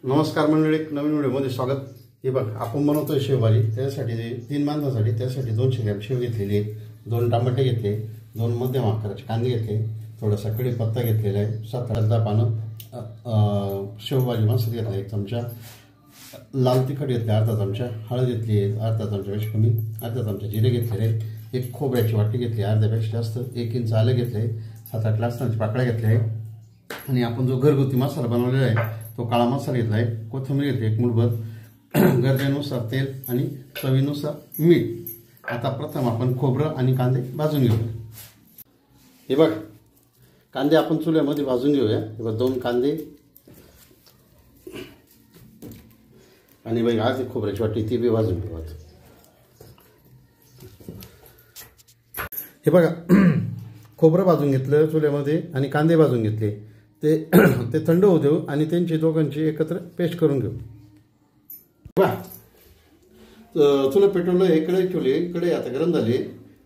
नमस्कार मंडळी, नवीन व्हिडिओमध्ये स्वागत। हे बघ, आपण बनवतोय शेवभाजी। त्यासाठी 3 माणसांसाठी त्यासाठी 200 ग्रॅम शेव घेतलेली आहे, 2 टमाटे घेतले, 2 मध्यम आकाराचे कांदे घेतले, थोडासा कढीपत्ता घेतलेला आहे, 7-10 पानं शेवभाजी मसाला घेतला, 1 चमचा लाल तिखट घेतले, अर्धा चमचा हळद घेतली, अर्धा चमच्यापेक्षा कमी, अर्धा चमचा जिरे घेतलेले, 1 खोबऱ्याची वाटी घेतली, अर्ध्यापेक्षा जास्त, 1 इंच आलं घेतले, 7-8 लसणाच्या पाकळ्या घेतल्या आहे आणि आपण जो घरगुती मसाला बनवलेला आहे तो काळा मसाला घेतला आहे, कोथिंबीर घेतली 1 मूठभर, गरजेनुसार तेल आणि चवीनुसार मीठ। आता प्रथम आपण खोबरं आणि कांदे भाजून घेऊया। हे बघ, कांदे आपण चुल्यामध्ये भाजून घेऊया। हे बघ, 2 कांदे आणि बघ आज खोबऱ्याची वाटी ती बी भाजून घेऊ। हे बघा, खोबरं भाजून घेतलं चुल्यामध्ये आणि कांदे भाजून घेतले, ते थंड होऊ देऊ आणि त्यांची दोघांची एकत्र पेस्ट करून घेऊ। बघा, चुला पेटवलं, हे कढई ठेवली, कढई आता गरम झाली,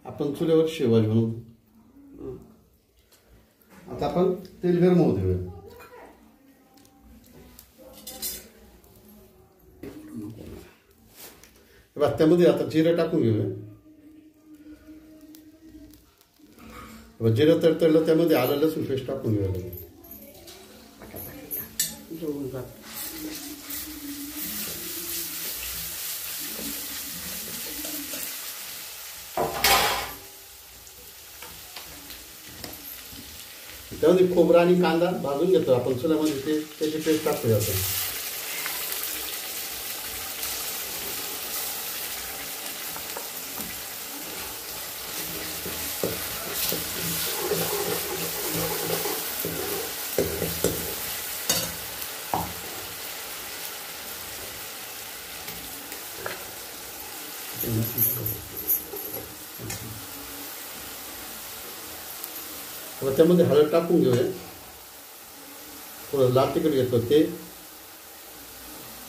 आपण चुल्यावर शेवभाजी बनवू। आता आपण तेल गरम होऊ देऊया। बघा, त्यामध्ये आता जिरं टाकून घेऊया। जिरं तडतडलं, त्यामध्ये आलं लसूण पेस्ट टाकून घेऊया। त्यामध्ये खोबरा आणि कांदा भाजून घेतो आपण चुल्यामध्ये, त्याची पेस्ट टाकूया आपण। त्यामध्ये हळद टाकून घेऊया, थोडं लाल तिखट घेतो, ते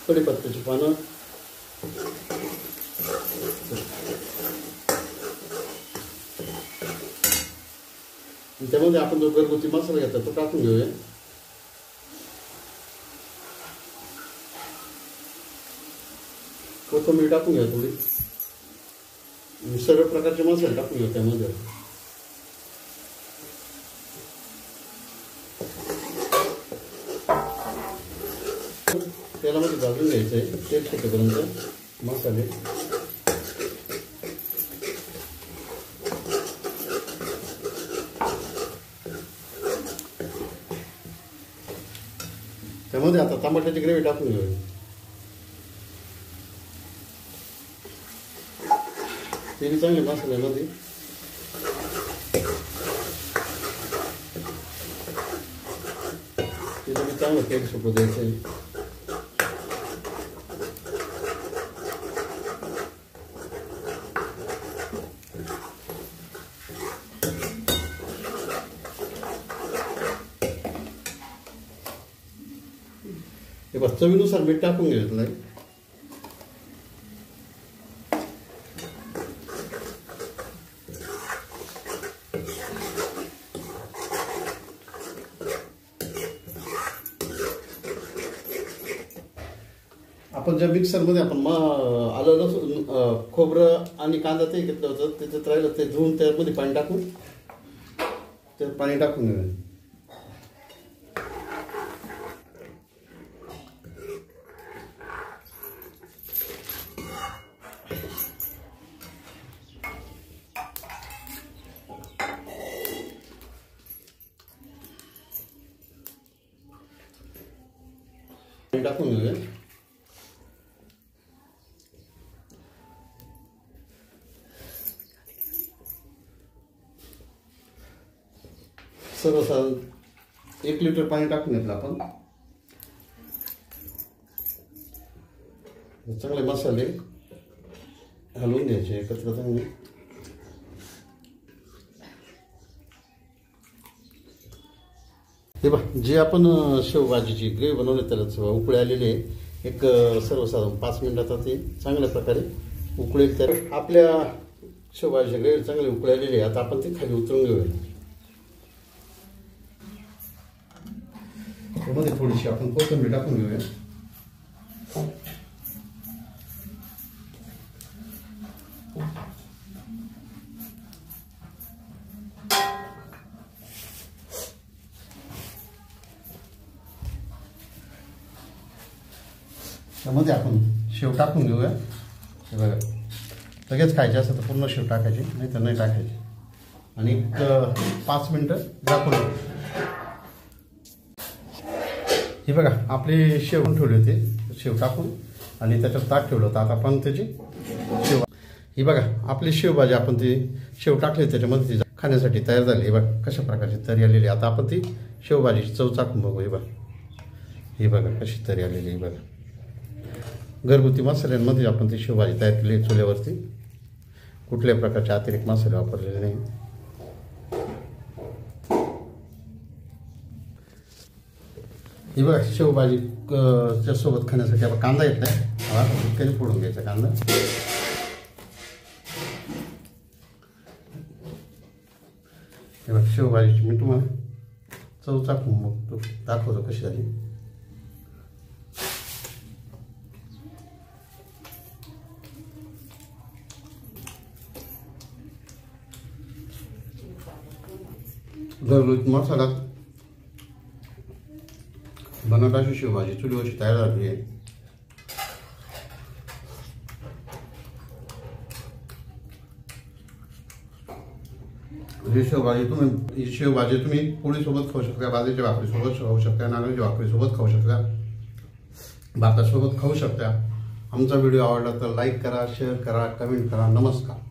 कढीपत्त्याची पानं, त्यामध्ये आपण जो घरगुती मसाला घेतो तो टाकून घेऊया। कोथिंबीर टाकून घ्या थोडी, सर्व प्रकारचे मसाले टाकून घेऊ त्यामध्ये। तेलामध्ये भाजून घ्यायचं आहे, तेल सुटेपर्यंत मसाले। त्यामध्ये आता टमाट्याची ग्रेव्ही टाकून घेऊया। ते चांगले मसाल्यामध्ये तिथे चांगलं तेल सुकू द्यायचं आहे। हे बस, चवीनुसार मीठ टाकून घेतलं आहे। आपण ज्या मिक्सरमध्ये आपण आलं लसूण खोबरं आणि कांदा ते घेतलं होतं, त्याच्यात राहिलं ते धुवून त्यामध्ये पाणी टाकून त्यात पाणी टाकून घेऊया। टाकून घेऊया। सर्वसाधारण 1 लिटर पाणी टाकून घेतलं आपण। चांगले मसाले हलवून घ्यायचे एकत्र चांगले। हे बघ, जे आपण शेवभाजीची ग्रेव्ही बनवली त्याला उकळी आलेली आहे, एक सर्वसाधारण 5 मिनिटात ते चांगल्या प्रकारे उकळेल। तर आपल्या शेवभाजीची ग्रेव्ही चांगली उकळी आलेली आहे। आता आपण ती खाली उतरून घेऊया। त्यामध्ये थोडीशी आपण कोथिंबीर टाकून घेऊया। त्यामध्ये आपण शेव टाकून घेऊया. हे बघा, लगेच खायचे असं तर पूर्ण शेव टाकायची, नाही तर नाही टाकायची. आणि 5 मिनटं झाकून. हे बघा, आपली शेव ठेवली होती, शेव टाकून आणि त्याच्यात ताट ठेवलं होतं. आता आपण त्याची शेव, ही बघा आपली शेवभाजी आपण ती शेव टाकली त्याच्यामध्ये ती खाण्यासाठी तयार झाली. हे बघा कशा प्रकारची तरी आलेली. आता आपण ती शेवभाजीची चव चाकून बघू. हे बघा कशी तरी आलेली. हे बघा, घरगुती मसाल्यांमध्ये आपण ती शेवभाजी तयार केली चुल्यावरती. कुठल्याही प्रकारचे अतिरिक्त मसाले वापरलेले नाही. ही बघा शेवभाजी त्यासोबत खाण्यासाठी आपण कांदा घेतलाय. इतक्याने फोडून घ्यायचा कांदा. हे बघा शेवभाजीची मी तुम्हाला चव चाकून मग तो दाखवतो कशी झाली. घरगुती मसाला बनवत अशी शेवभाजी चुलीवरची तयार झाली आहे. ही शेवभाजी तुम्ही पोळीसोबत खाऊ शकता, बाजरीच्या भाकरीसोबत खाऊ शकता, नारळाच्या भाकरीसोबत खाऊ शकता, भातासोबत खाऊ शकता. आमचा व्हिडिओ आवडला तर लाईक करा, शेअर करा, कमेंट करा. नमस्कार.